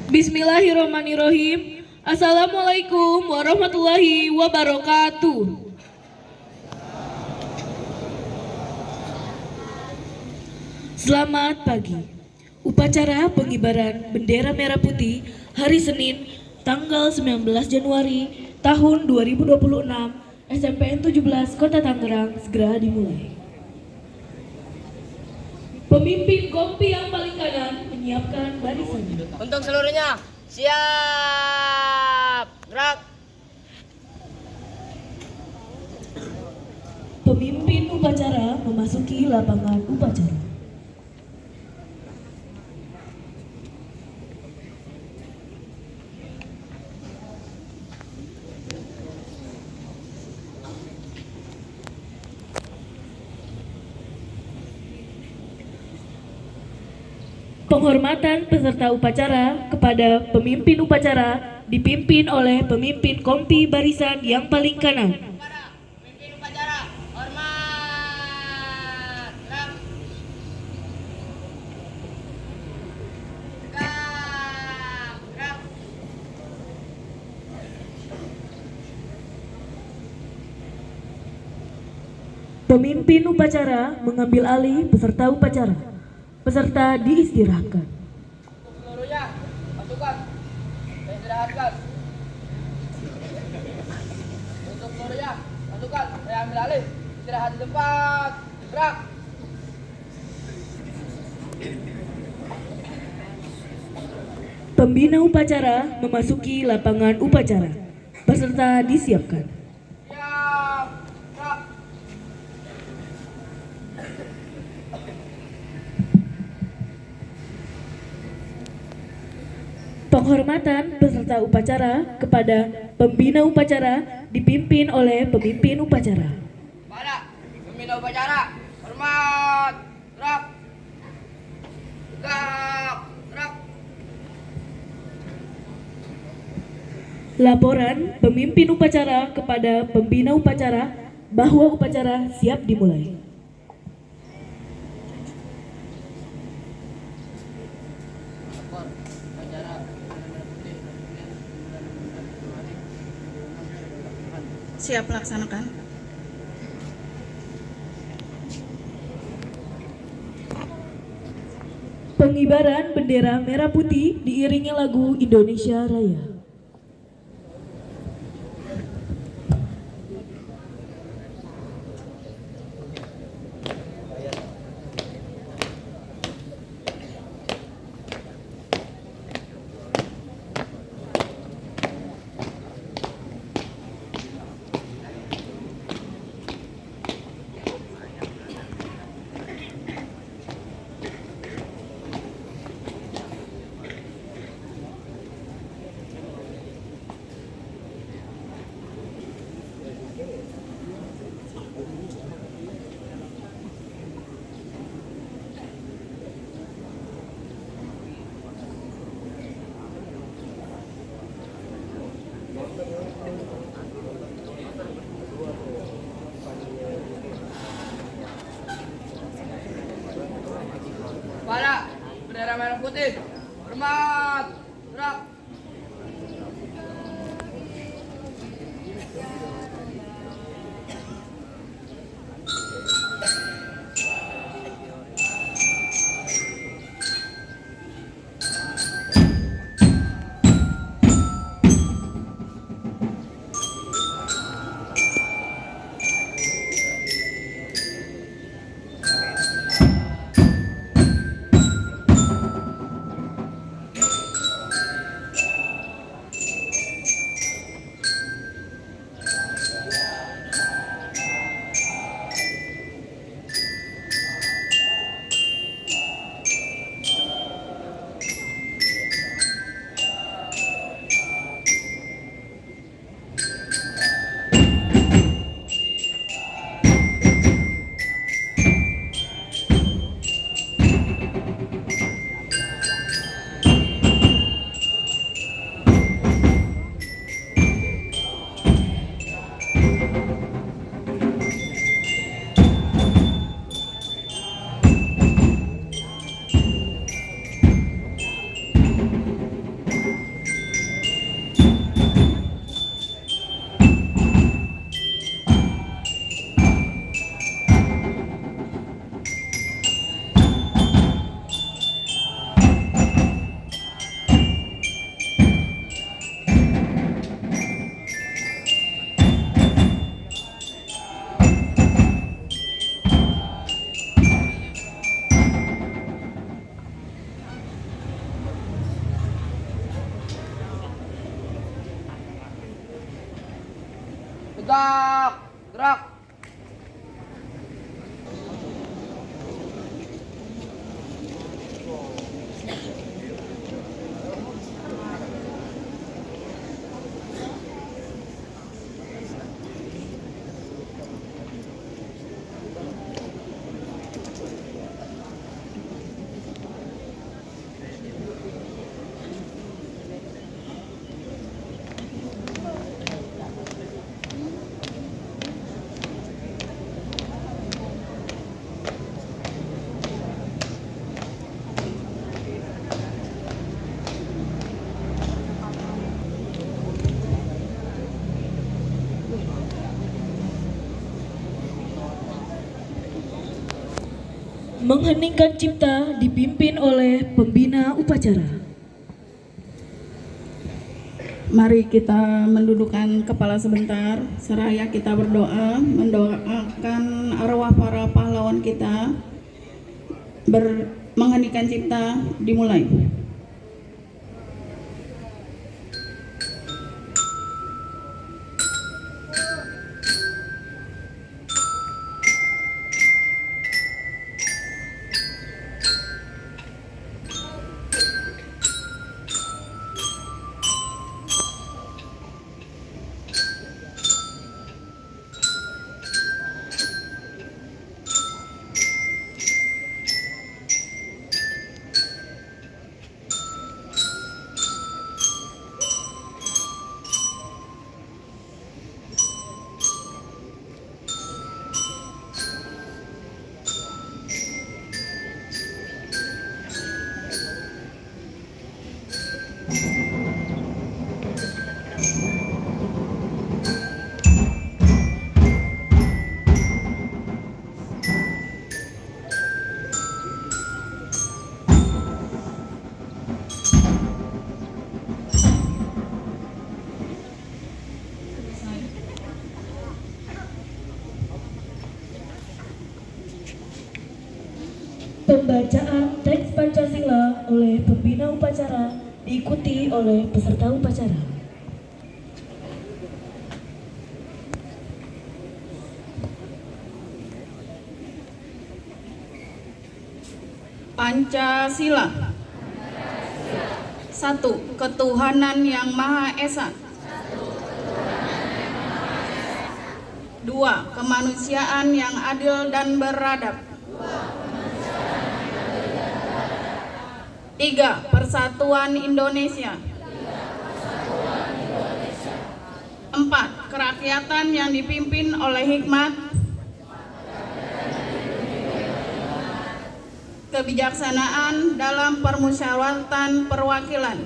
Bismillahirrahmanirrahim. Assalamualaikum warahmatullahi wabarakatuh. Selamat pagi. Upacara pengibaran bendera merah putih hari Senin tanggal 19 Januari tahun 2026 SMPN 17 Kota Tangerang segera dimulai. Pemimpin kompi yang paling kanan menyiapkan barisan. Untuk seluruhnya, siap, gerak. Pemimpin upacara memasuki lapangan upacara. Penghormatan peserta upacara kepada pemimpin upacara dipimpin oleh pemimpin kompi barisan yang paling kanan. Pemimpin upacara, hormat, gerak. Gerak. Pemimpin upacara mengambil alih peserta upacara. Peserta diistirahatkan. Seluruhnya, masukkan, saya istirahatkan. Untuk seluruhnya, masukkan, saya ambil alih. Istirahat di tempat, gerak. Pembina upacara memasuki lapangan upacara. Peserta disiapkan. Siap, gerak. Penghormatan peserta upacara kepada pembina upacara dipimpin oleh pemimpin upacara. Pada, pembina upacara, hormat, gerak. Gerak. Laporan pemimpin upacara kepada pembina upacara bahwa upacara siap dimulai. Siap laksanakan. Pengibaran bendera merah putih diiringi lagu Indonesia Raya. Pada, bendera merah putih, hormat, gerak. Tegak, gerak. Mengheningkan cipta dipimpin oleh pembina upacara. Mari kita mendudukkan kepala sebentar, seraya kita berdoa, mendoakan arwah para pahlawan kita. Mengheningkan cipta dimulai. Pembacaan teks Pancasila oleh pembina upacara diikuti oleh peserta upacara. Pancasila. 1. Ketuhanan yang Maha Esa. 2. Kemanusiaan yang adil dan beradab. 3. Persatuan Indonesia. 4. Kerakyatan yang dipimpin oleh hikmat, kebijaksanaan dalam permusyawaratan perwakilan.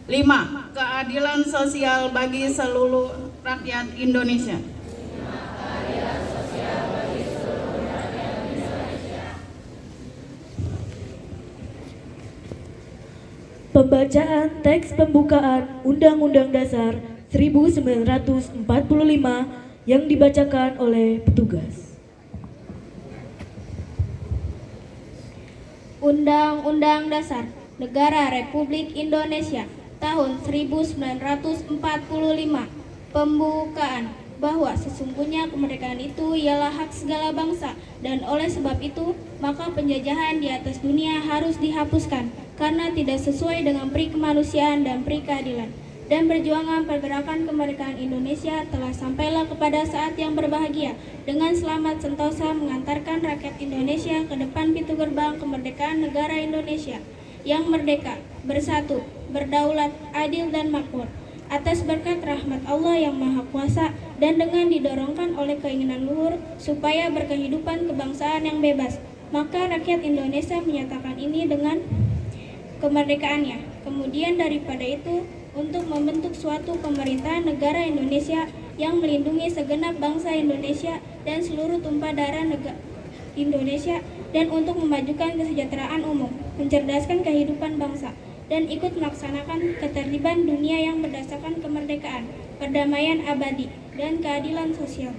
5. Keadilan sosial bagi seluruh rakyat Indonesia. Pembacaan teks pembukaan Undang-Undang Dasar 1945 yang dibacakan oleh petugas. Undang-Undang Dasar Negara Republik Indonesia tahun 1945. Pembukaan bahwa sesungguhnya kemerdekaan itu ialah hak segala bangsa, dan oleh sebab itu maka penjajahan di atas dunia harus dihapuskan karena tidak sesuai dengan pri kemanusiaan dan pri keadilan. Dan perjuangan pergerakan kemerdekaan Indonesia telah sampailah kepada saat yang berbahagia dengan selamat sentosa mengantarkan rakyat Indonesia ke depan pintu gerbang kemerdekaan negara Indonesia yang merdeka, bersatu, berdaulat, adil dan makmur atas berkat rahmat Allah yang Maha Kuasa, dan dengan didorongkan oleh keinginan luhur supaya berkehidupan kebangsaan yang bebas, maka rakyat Indonesia menyatakan ini dengan kemerdekaannya. Kemudian daripada itu, untuk membentuk suatu pemerintahan negara Indonesia yang melindungi segenap bangsa Indonesia dan seluruh tumpah darah negara Indonesia, dan untuk memajukan kesejahteraan umum, mencerdaskan kehidupan bangsa, dan ikut melaksanakan ketertiban dunia yang berdasarkan kemerdekaan, perdamaian abadi, dan keadilan sosial.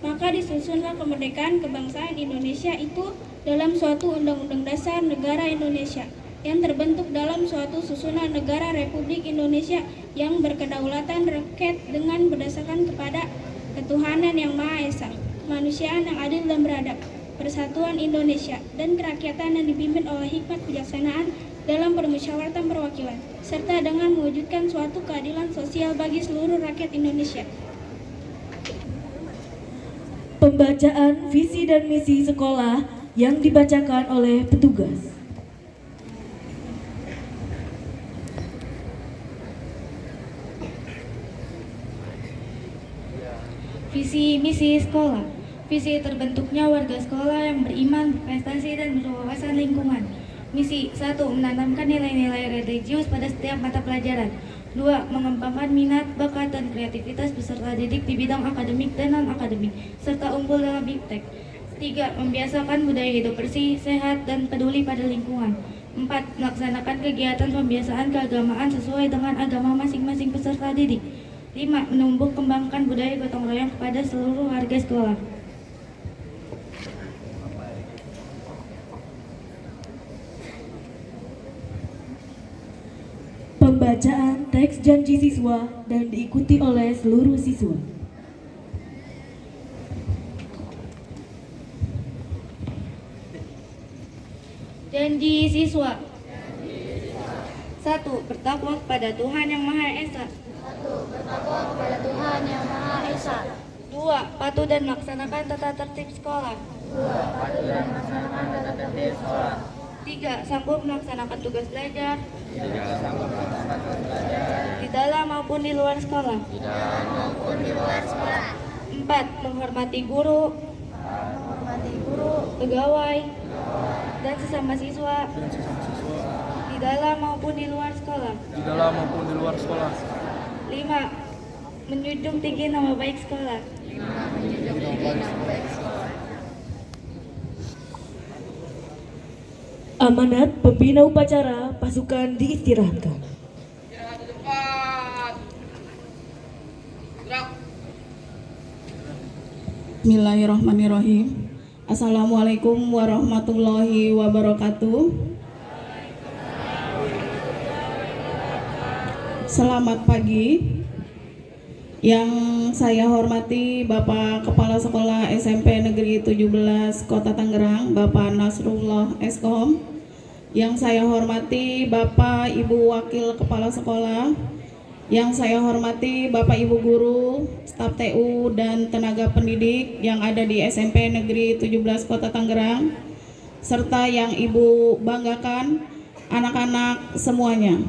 Maka disusunlah kemerdekaan kebangsaan Indonesia itu dalam suatu Undang-Undang Dasar Negara Indonesia yang terbentuk dalam suatu susunan negara Republik Indonesia yang berkedaulatan rakyat dengan berdasarkan kepada ketuhanan yang Maha Esa, kemanusiaan yang adil dan beradab, persatuan Indonesia, dan kerakyatan yang dipimpin oleh hikmat kebijaksanaan dalam permusyawaratan perwakilan, serta dengan mewujudkan suatu keadilan sosial bagi seluruh rakyat Indonesia. Pembacaan visi dan misi sekolah yang dibacakan oleh petugas. Visi misi sekolah. Visi terbentuknya warga sekolah yang beriman, berprestasi, dan berwawasan lingkungan. Misi 1. Menanamkan nilai-nilai religius pada setiap mata pelajaran. 2. Mengembangkan minat, bakat, dan kreativitas peserta didik di bidang akademik dan non-akademik, serta unggul dalam iptek. 3. Membiasakan budaya hidup bersih, sehat, dan peduli pada lingkungan. 4. Melaksanakan kegiatan pembiasaan keagamaan sesuai dengan agama masing-masing peserta didik. 5. Menumbuh kembangkan budaya gotong royong kepada seluruh warga sekolah. Pembacaan teks janji siswa dan diikuti oleh seluruh siswa. Janji siswa. 1. Bertakwa kepada Tuhan Yang Maha Esa. 2. Patuh dan melaksanakan tata tertib sekolah. 3. Sanggup melaksanakan tugas belajar di dalam maupun di luar sekolah. 4. Menghormati guru, pegawai, dan sesama siswa di dalam maupun di luar sekolah. 5. Menjunjung tinggi nama baik sekolah. Amanat pembina upacara pasukan diistirahatkan. Istirahat di tempat. Gerak. Bismillahirrahmanirrahim. Assalamualaikum warahmatullahi wabarakatuh. Selamat pagi. Yang saya hormati Bapak Kepala Sekolah SMP Negeri 17 Kota Tangerang, Bapak Nasrullah Eskom. Yang saya hormati Bapak Ibu Wakil Kepala Sekolah. Yang saya hormati Bapak Ibu Guru, staf TU, dan tenaga pendidik yang ada di SMP Negeri 17 Kota Tangerang, serta yang Ibu banggakan, anak-anak semuanya.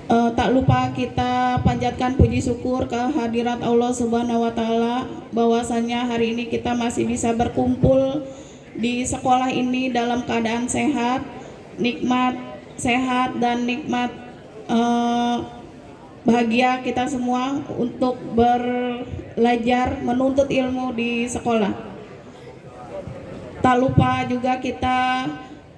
Tak lupa kita panjatkan puji syukur kehadirat Allah Subhanahu wa Ta'ala bahwasannya hari ini kita masih bisa berkumpul di sekolah ini dalam keadaan sehat, nikmat sehat, dan nikmat bahagia kita semua untuk belajar menuntut ilmu di sekolah. Tak lupa juga kita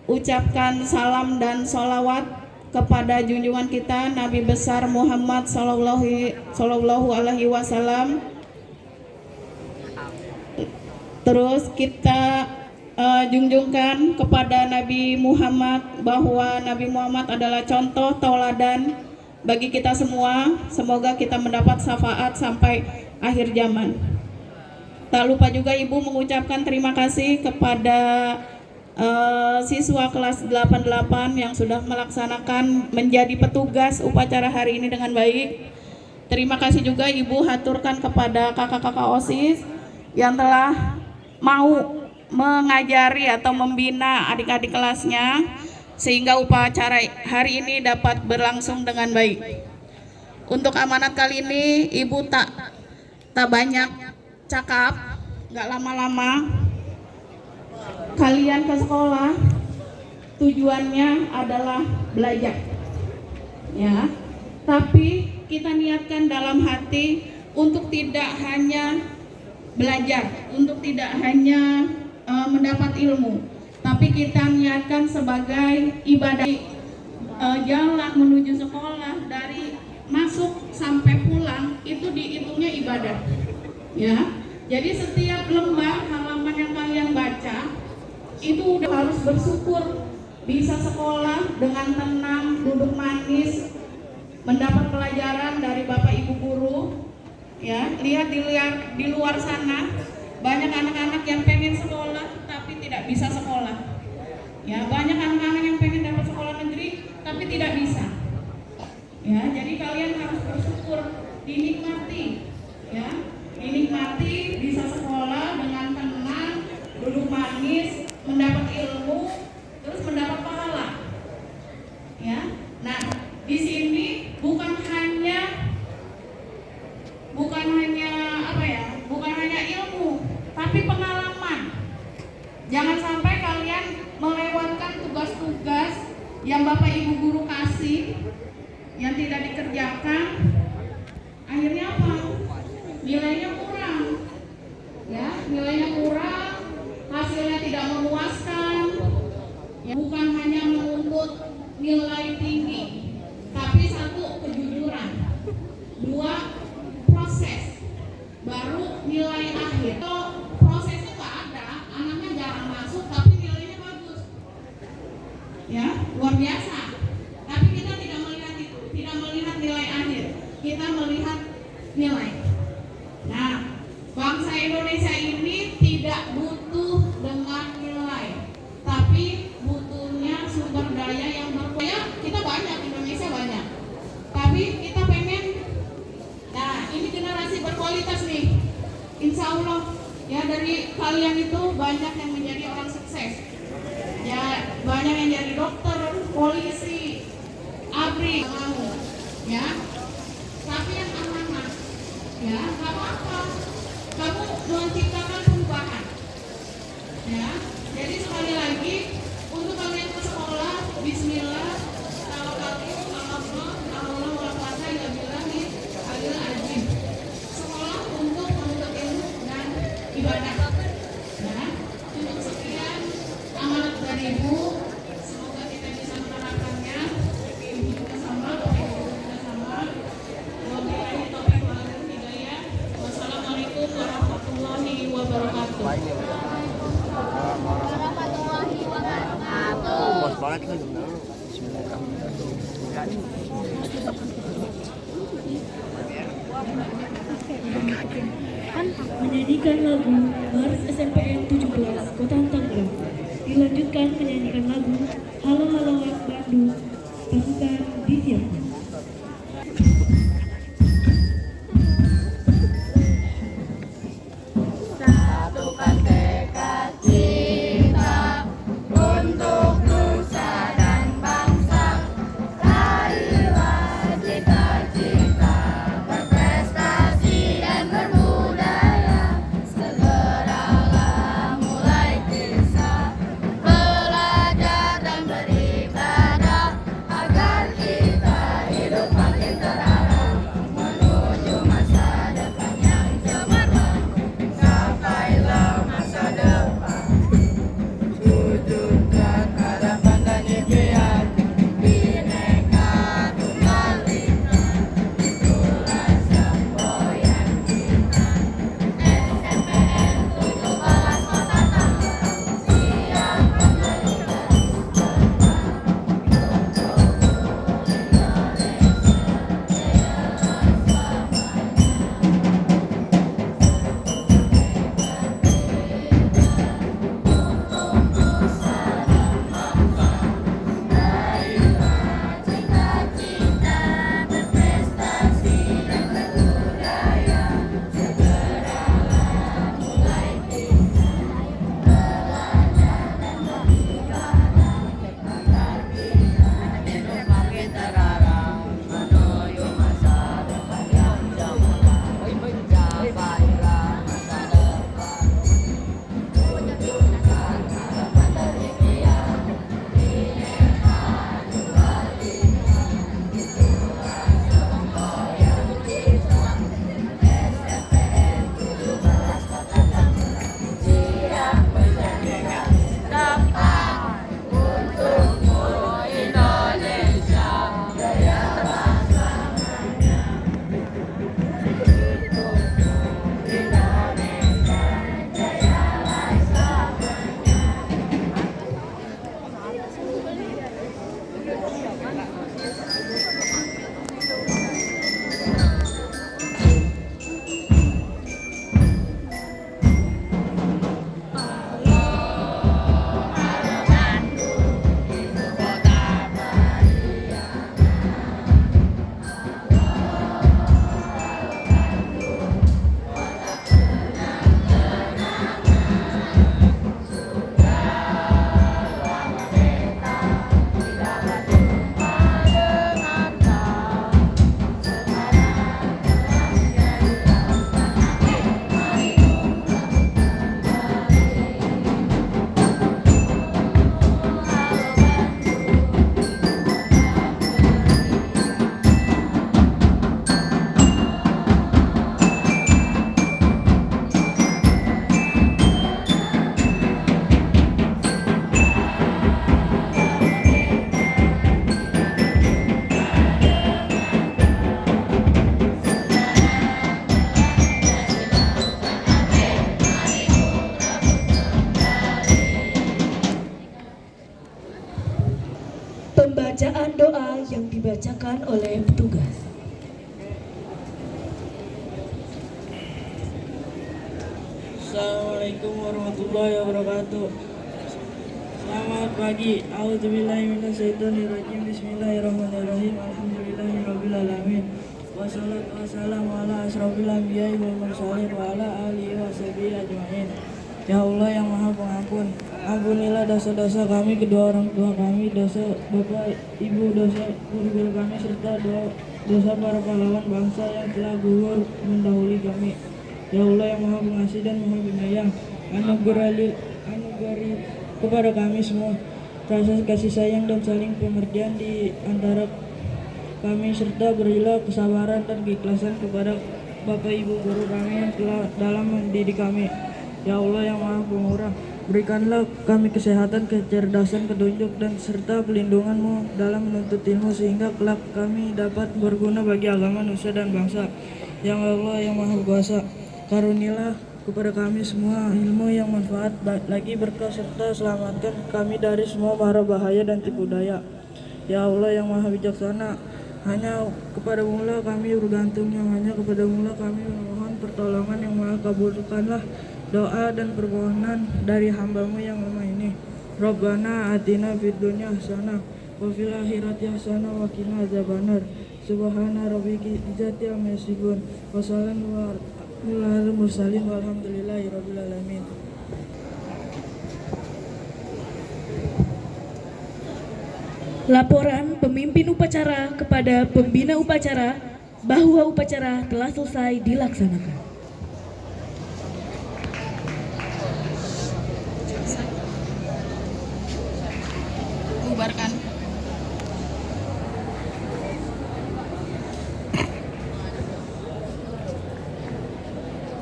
ucapkan salam dan sholawat kepada junjungan kita Nabi besar Muhammad Sallallahu Alaihi Wasallam. Terus kita junjungkan kepada Nabi Muhammad bahwa Nabi Muhammad adalah contoh tauladan bagi kita semua. Semoga kita mendapat syafaat sampai akhir zaman. Tak lupa juga Ibu mengucapkan terima kasih kepada siswa kelas 88 yang sudah melaksanakan menjadi petugas upacara hari ini dengan baik. Terima kasih juga Ibu haturkan kepada kakak-kakak OSIS yang telah mau mengajari atau membina adik-adik kelasnya sehingga upacara hari ini dapat berlangsung dengan baik. Untuk amanat kali ini Ibu tak banyak cakap, nggak lama-lama. Kalian ke sekolah tujuannya adalah belajar, ya. Tapi kita niatkan dalam hati untuk tidak hanya belajar, untuk tidak hanya mendapat ilmu, tapi kita niatkan sebagai ibadah. Jalan menuju sekolah dari masuk sampai pulang itu dihitungnya ibadah, ya. Jadi setiap lembar halaman yang kalian baca itu udah harus bersyukur bisa sekolah dengan tenang, duduk manis, mendapat pelajaran dari Bapak Ibu guru. Ya, lihat di luar sana banyak anak-anak yang pengen sekolah tapi tidak bisa sekolah. Ya, banyak anak-anak yang pengen dapat sekolah negeri tapi tidak bisa. Ya, jadi kalian harus bersyukur, dinikmati. Ya, dinikmati bisa sekolah dengan tenang, duduk manis, mendapat ilmu, terus mendapat pahala. Ya, nah di sini bukan hanya bukan hanya ilmu, tapi pengalaman. Jangan sampai kalian melewatkan tugas-tugas yang Bapak Ibu guru kasih yang tidak dikerjakan. Akhirnya apa? Nilainya kurang. Ya, nilainya kurang, hasilnya tidak memuaskan. Ya, bukan hanya menuntut nilai tinggi, tapi satu, kejujuran. Dua, proses. Baru nilai akhir. Kalau proses itu nggak ada, anaknya jarang masuk tapi nilainya bagus. Ya, luar biasa. Tapi kita tidak melihat itu, tidak melihat nilai akhir. Kita melihat nilai. Nah, bangsa Indonesia ini tidak butuh dengan nilai, tapi butuhnya sumber daya yang berkualitas. Kita banyak, Indonesia banyak, tapi kita pengen, nah ini generasi berkualitas nih. Insya Allah ya, dari kalian itu banyak yang menjadi orang sukses. Ya, banyak yang jadi dokter, polisi, ABRI, mau ya. Tapi yang amanah, ya nggak apa-apa. Kamu menciptakan perubahan. Ya, jadi sekali lagi untuk kalian ke sekolah, Bismillah, tawakkaltu ala Allah, Allah wala quwata illa billahil aliyil azim. Sekolah untuk menuntut ilmu dan ibadah. Ya, untuk sekian amanat dari Ibu, semoga kita bisa menerapkannya. Ibu juga sama, Ibu juga sama. Wabillahi taufiq wal hidayah. Wassalamualaikum warahmatullahi wabarakatuh. Menyanyikan lagu Baris SMPN 17 Kota Tangerang. Dilanjutkan menyanyikan lagu Halo Halo Bandung pasukan Divya. Satukan tekad kita untuk nusa dan bangsa. Raihlah cita-cita berprestasi dan berbudaya. Segeralah mulai kisah belajar dan beribadah agar kita pembacaan doa yang dibacakan oleh petugas. Assalamualaikum warahmatullahi wabarakatuh. Selamat pagi. A'udzubillahiminasyaitonirrajim. Bismillahirrahmanirrahim. Alhamdulillahirabbil alamin. Wassalatu wassalamu ala asrofil anbiya'i wal mursalin wa ala alihi washabihi ajmain. Ya Allah yang Maha Pengampun, ampunilah dosa-dosa kami, kedua orang tua kami, dosa bapak ibu, dosa guru-guru kami, serta dosa para pahlawan bangsa yang telah gugur mendahului kami. Ya Allah yang Maha Pengasih dan Maha Penyayang, anugerahi kepada kami semua rasa kasih sayang dan saling pengertian di antara kami, serta berilah kesabaran dan keikhlasan kepada Bapak Ibu guru kami yang telah dalam mendidik kami. Ya Allah yang Maha Pemurah, berikanlah kami kesehatan, kecerdasan, petunjuk, dan serta pelindungan-Mu dalam menuntut ilmu sehingga kelak kami dapat berguna bagi agama, nusa, dan bangsa. Ya Allah yang Maha Kuasa, karunialah kepada kami semua ilmu yang manfaat lagi berkah, serta selamatkan kami dari semua mara bahaya dan tipu daya. Ya Allah yang Maha Bijaksana, hanya kepada-Mu lah kami bergantung, yang hanya kepada-Mu lah kami memohon pertolongan, yang Maha kabulkanlah doa dan permohonan dari hamba-Mu yang lemah ini. Rabbana atina fid dunya hasanah wa fil akhirati hasanah wa qina adzabannar. Subhana rabbika izzati amma yasifun wa salamun alal mursalin walhamdulillahi rabbil alamin. Laporan pemimpin upacara kepada pembina upacara bahwa upacara telah selesai dilaksanakan. Bubarkan.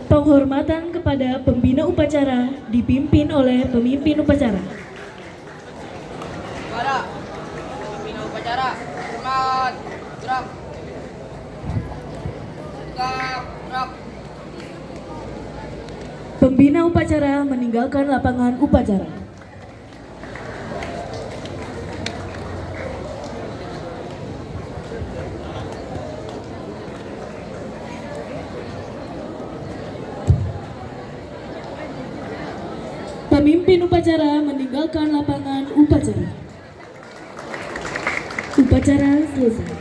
Penghormatan kepada pembina upacara dipimpin oleh pemimpin upacara. Para pembina upacara, hormat, gerak. Gerak. Pembina upacara meninggalkan lapangan upacara. Pemimpin upacara meninggalkan lapangan upacara. Upacara selesai.